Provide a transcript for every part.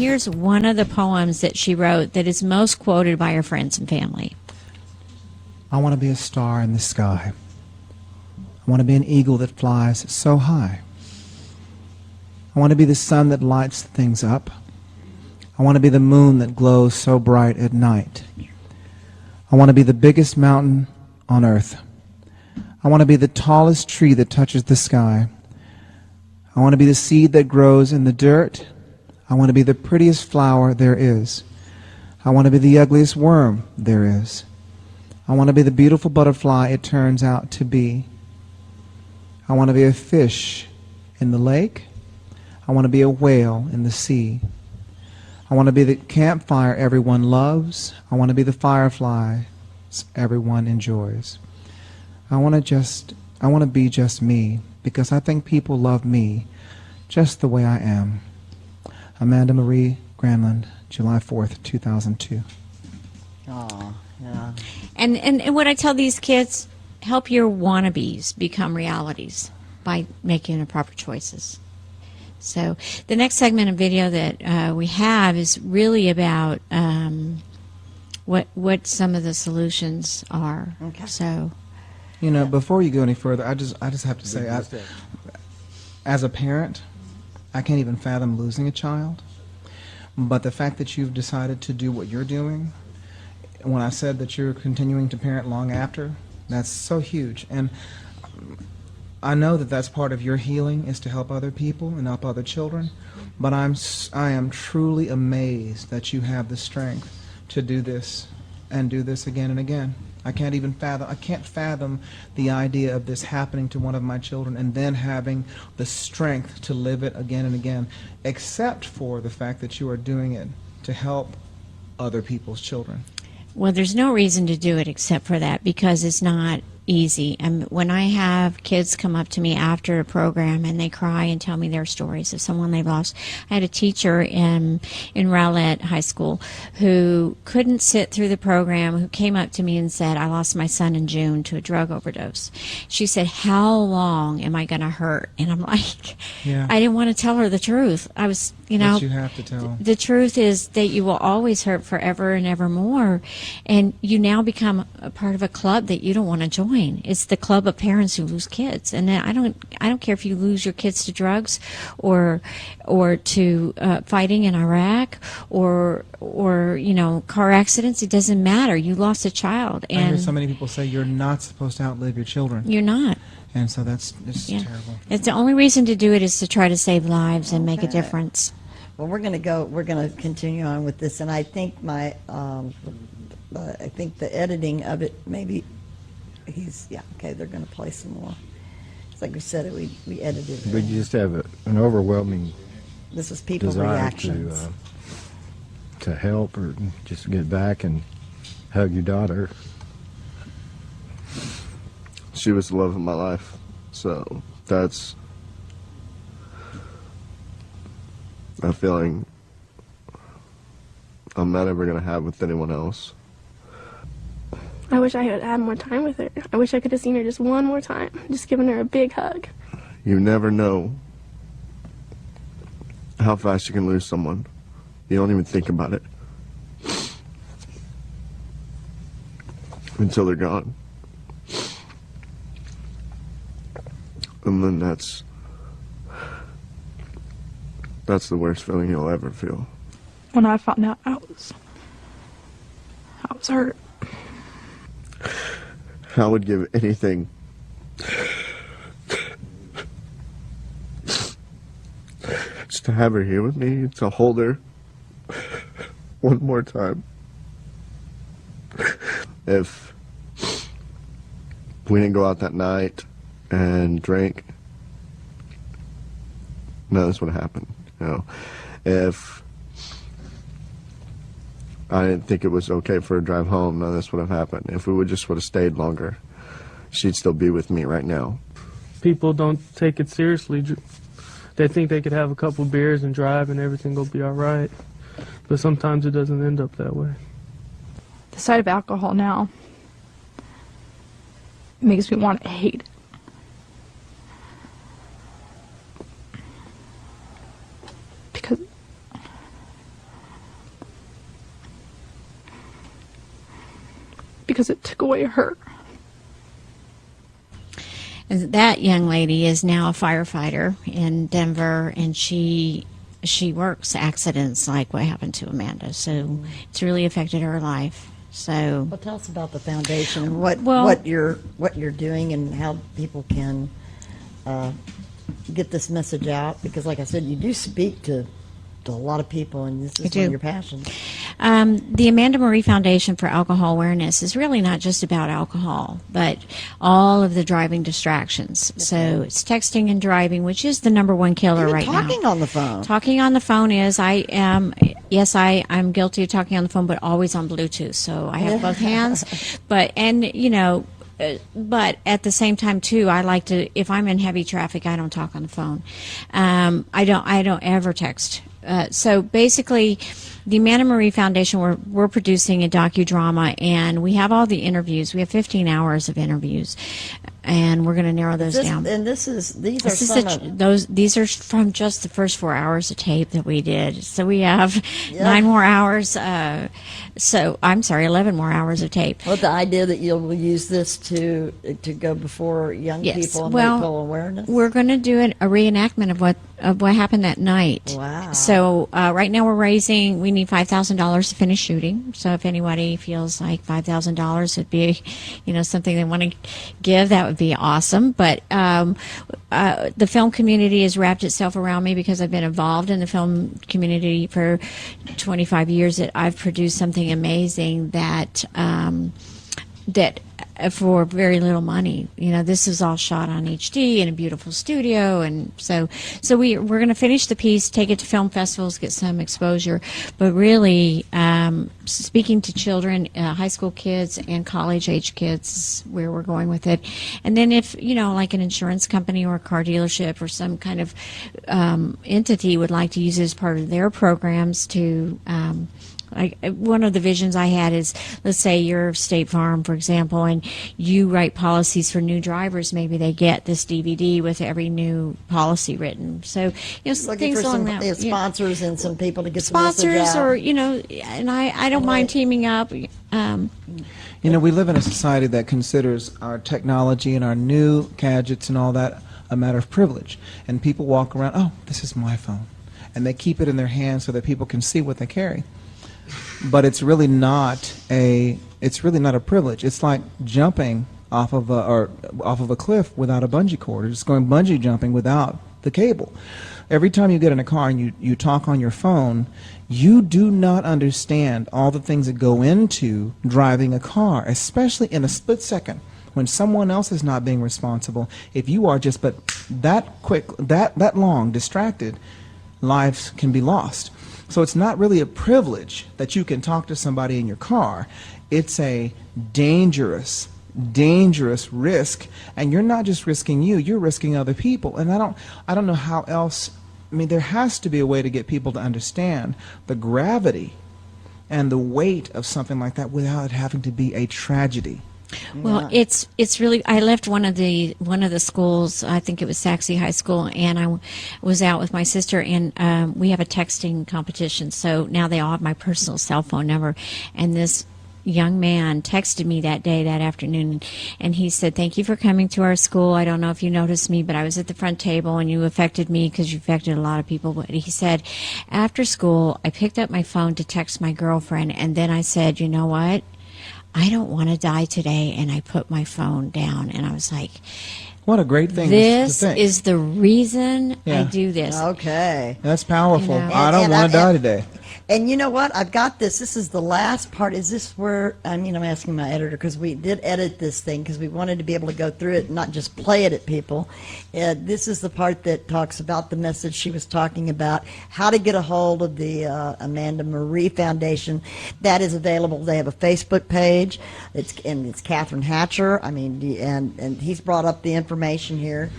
here's one of the poems that she wrote that is most quoted by her friends and family. I want to be a star in the sky. I want to be an eagle that flies so high. I want to be the sun that lights things up. I want to be the moon that glows so bright at night. I want to be the biggest mountain on earth. I want to be the tallest tree that touches the sky. I want to be the seed that grows in the dirt. I want to be the prettiest flower there is. I want to be the ugliest worm there is. I want to be the beautiful butterfly it turns out to be. I want to be a fish in the lake. I want to be a whale in the sea. I want to be the campfire everyone loves. I want to be the fireflies everyone enjoys. I want to be just me, because I think people love me just the way I am. Amanda Marie Granlund, July 4th, 2002. Oh, yeah. And what I tell these kids, help your wannabes become realities by making the proper choices. So the next segment of video that we have is really about what some of the solutions are. Okay. So, You know, before you go any further, I just have to say, as a parent, I can't even fathom losing a child. But the fact that you've decided to do what you're doing, when I said that you're continuing to parent long after, that's so huge. And I know that that's part of your healing, is to help other people and help other children. But I am truly amazed that you have the strength to do this and do this again and again. I can't fathom the idea of this happening to one of my children and then having the strength to live it again and again, except for the fact that you are doing it to help other people's children. well, there's no reason to do it except for that, because it's not easy. And when I have kids come up to me after a program and they cry and tell me their stories of someone they've lost. I had a teacher in Rowlett High School who couldn't sit through the program, who came up to me and said, I lost my son in June to a drug overdose. She said, how long am I going to hurt? And I'm like, Yeah. I didn't want to tell her the truth. I was, you know, But you have to tell. the truth is that you will always hurt forever and ever more, and you now become a part of a club that you don't want to join. It's the club of parents who lose kids, and I don't care if you lose your kids to drugs, or to fighting in Iraq, or you know, car accidents. It doesn't matter. You lost a child, I hear and so many people say you're not supposed to outlive your children. you're not. And so that's terrible. It's the only reason to do it is to try to save lives and make a Okay. difference. Well, we're going to continue on with this, and I think I think the editing of it, maybe they're going to play some more. It's like we said, we edited it. But you just have an overwhelming This was people's desire reactions. to help, or just get back and hug your daughter. She was the love of my life, so that's a feeling I'm not ever going to have with anyone else. I wish I had had more time with her. I wish I could have seen her just one more time, just given her a big hug. You never know how fast you can lose someone. You don't even think about it until they're gone. And then that's the worst feeling you'll ever feel. When I found out, I was hurt. I would give anything just to have her here with me, to hold her one more time. If we didn't go out that night and drink, none of this would have happened. You know, if I didn't think it was okay for a drive home, none of this would have happened. If we would have stayed longer, she'd still be with me right now. People don't take it seriously. They think they could have a couple beers and drive and everything will be all right. But sometimes it doesn't end up that way. The sight of alcohol now makes me want to hate it. Because because it took away her. That young lady is now a firefighter in Denver, and she works accidents like what happened to Amanda. So it's really affected her life. So Well, tell us about the foundation and what Well- you're doing and how people can get this message out. Because, like I said, you do speak to a lot of people, and this is I one do. of your passions. The Amanda Marie Foundation for Alcohol Awareness is really not just about alcohol, but all of the driving distractions. So it's texting and driving, which is the number one killer Even right now. talking on the phone. Talking on the phone is, I'm guilty of talking on the phone, but always on Bluetooth. So I have both hands. But at the same time too, I like to, if I'm in heavy traffic, I don't talk on the phone. I don't ever text. So basically, the Amanda Marie Foundation, we're producing a docudrama, and we have all the interviews. We have 15 hours of interviews, and we're going to narrow those down. And these are This is some of, these are from just the first 4 hours of tape that we did. So we have 9 more hours. 11 more hours of tape. well, the idea that you'll use this to go before young Yes. people and Well, make people awareness. We're going to do a reenactment of what happened that night. Wow. So right now we need $5,000 to finish shooting. So if anybody feels like $5,000 would be, something they want to give, that would be awesome. But the film community has wrapped itself around me because I've been involved in the film community for 25 years. That I've produced something amazing that for very little money. This is all shot on HD in a beautiful studio, and so we're going to finish the piece, take it to film festivals, get some exposure, but really speaking to children, high school kids and college age kids is where we're going with it. And then if like an insurance company or a car dealership or some kind of entity would like to use it as part of their programs to one of the visions I had is, let's say you're State Farm, for example, and you write policies for new drivers. Maybe they get this DVD with every new policy written. So, Looking things for along some that. sponsors and some people to get the message Sponsors, out. or and I don't mind teaming up. We live in a society that considers our technology and our new gadgets and all that a matter of privilege. And people walk around, oh, this is my phone. And they keep it in their hands so that people can see what they carry. But it's really not a privilege. It's like jumping off of a cliff without a bungee cord, or just going bungee jumping without the cable. Every time you get in a car and you talk on your phone, you do not understand all the things that go into driving a car, especially in a split second when someone else is not being responsible. If you are just but that long distracted, lives can be lost. So it's not really a privilege that you can talk to somebody in your car. It's a dangerous risk, and you're not just risking you're risking other people. And I don't know how else. I mean, there has to be a way to get people to understand the gravity and the weight of something like that without it having to be a tragedy. Well, it's really. I left one of the schools. I think it was Saxe High School, and I was out with my sister, and we have a texting competition. So now they all have my personal cell phone number, and this young man texted me that afternoon, and he said, "Thank you for coming to our school. I don't know if you noticed me, but I was at the front table, and you affected me because you affected a lot of people." But he said, after school, I picked up my phone to text my girlfriend, and then I said, "You know what? I don't want to die today," and I put my phone down, and I was like, what a great thing this to think. is the reason I Yeah. do this. Okay. That's powerful. I don't And want to die today. And you know what? I've got this. This is the last part. Is this where, I'm asking my editor, because we did edit this thing because we wanted to be able to go through it and not just play it at people. This is the part that talks about the message she was talking about, how to get a hold of the Amanda Marie Foundation. That is available. They have a Facebook page. It's Cathrine Hatcher. And he's brought up the information here.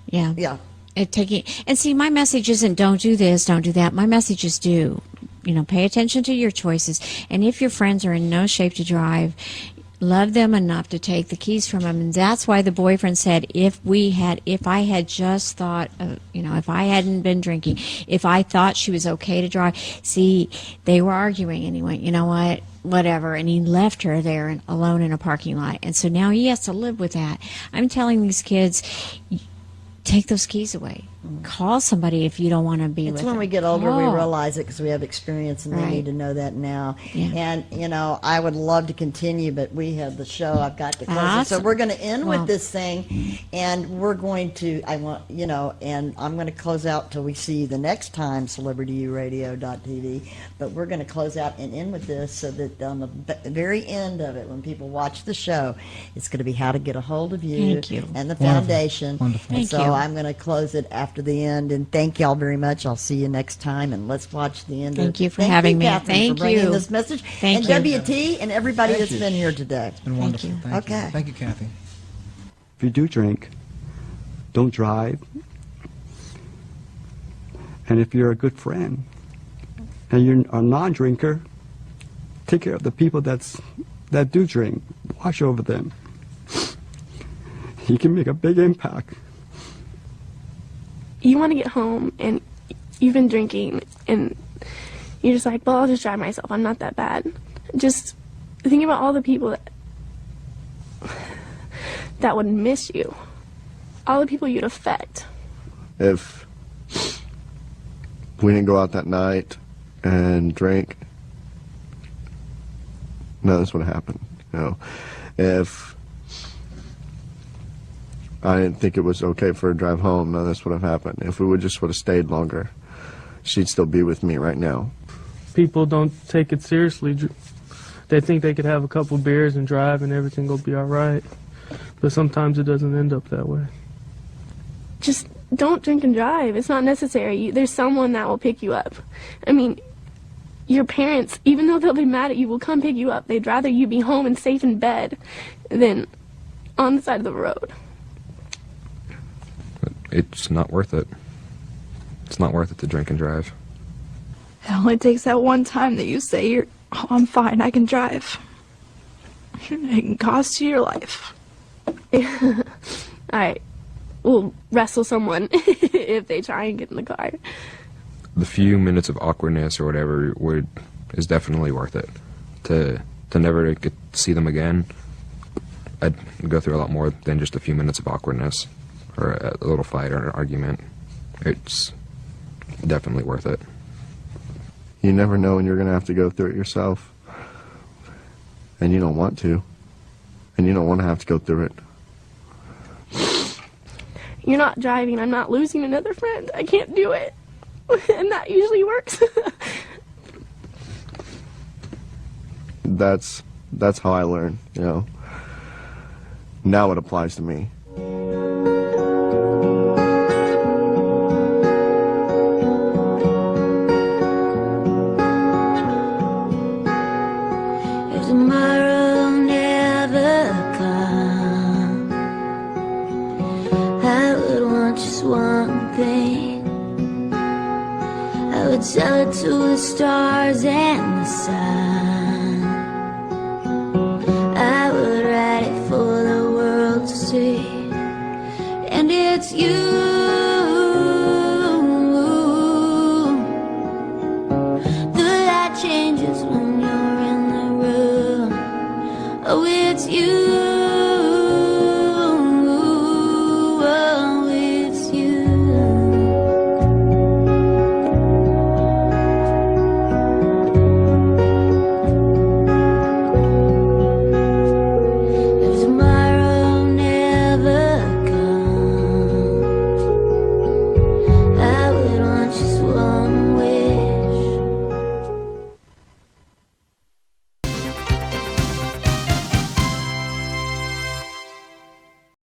Yeah. Yeah. And see, my message isn't don't do this, don't do that. My message is do. Pay attention to your choices. And if your friends are in no shape to drive, loved them enough to take the keys from him. And that's why the boyfriend said, if I had just thought, if I hadn't been drinking, if I thought she was okay to drive. See, they were arguing and he went, you know what, whatever. And he left her there alone in a parking lot. And so now he has to live with that. I'm telling these kids, take those keys away. Call somebody if you don't want to be with It's them. when we get older we Call. realize it because we have experience and they Right. need to know that now. Yeah. And, I would love to continue, but we have the show. I've got to close it. So Awesome. we're going to end Well- with this thing, and we're going to, and I'm going to close out till we see you the next time, CelebrityURadio.tv, but we're going to close out and end with this so that on the very end of it, when people watch the show, it's going to be how to get a hold of you, Thank you. and the Wonderful. foundation. Wonderful. And Thank so you. I'm going to close it after the end, and thank y'all very much. I'll see you next time, and let's watch the end. Thank you for having me. Catherine, Thank for bringing you. this message, Thank and you. WT and everybody Thank that's you. been here today. It's been wonderful. you. Thank you. Okay. Thank you, Kathy. If you do drink, don't drive. And if you're a good friend and you're a non-drinker, take care of the people that do drink. Watch over them. You can make a big impact. You want to get home and you've been drinking and you're just like, well, I'll just drive myself. I'm not that bad. Just think about all the people that would miss you. All the people you'd affect. If we didn't go out that night and drink, none of this would have happened. If I didn't think it was okay for her to drive home, none of this would have happened. If we would have stayed longer, she'd still be with me right now. People don't take it seriously. They think they could have a couple beers and drive and everything will be all right. But sometimes it doesn't end up that way. Just don't drink and drive. It's not necessary. There's someone that will pick you up. I mean, your parents, even though they'll be mad at you, will come pick you up. They'd rather you be home and safe in bed than on the side of the road. But it's not worth it. It's not worth it to drink and drive. It only takes that one time that you say, oh, I'm fine, I can drive. It can cost you your life. Alright, we'll wrestle someone if they try and get in the car. The few minutes of awkwardness or whatever is definitely worth it. To never get to see them again, I'd go through a lot more than just a few minutes of awkwardness or a little fight or an argument. It's definitely worth it. You never know when you're going to have to go through it yourself. And you don't want to. And you don't want to have to go through it. You're not driving, I'm not losing another friend. I can't do it. And that usually works. That's how I learn, Now it applies to me. If tomorrow never comes, I would want just one thing. I would tell it to the stars and the sun.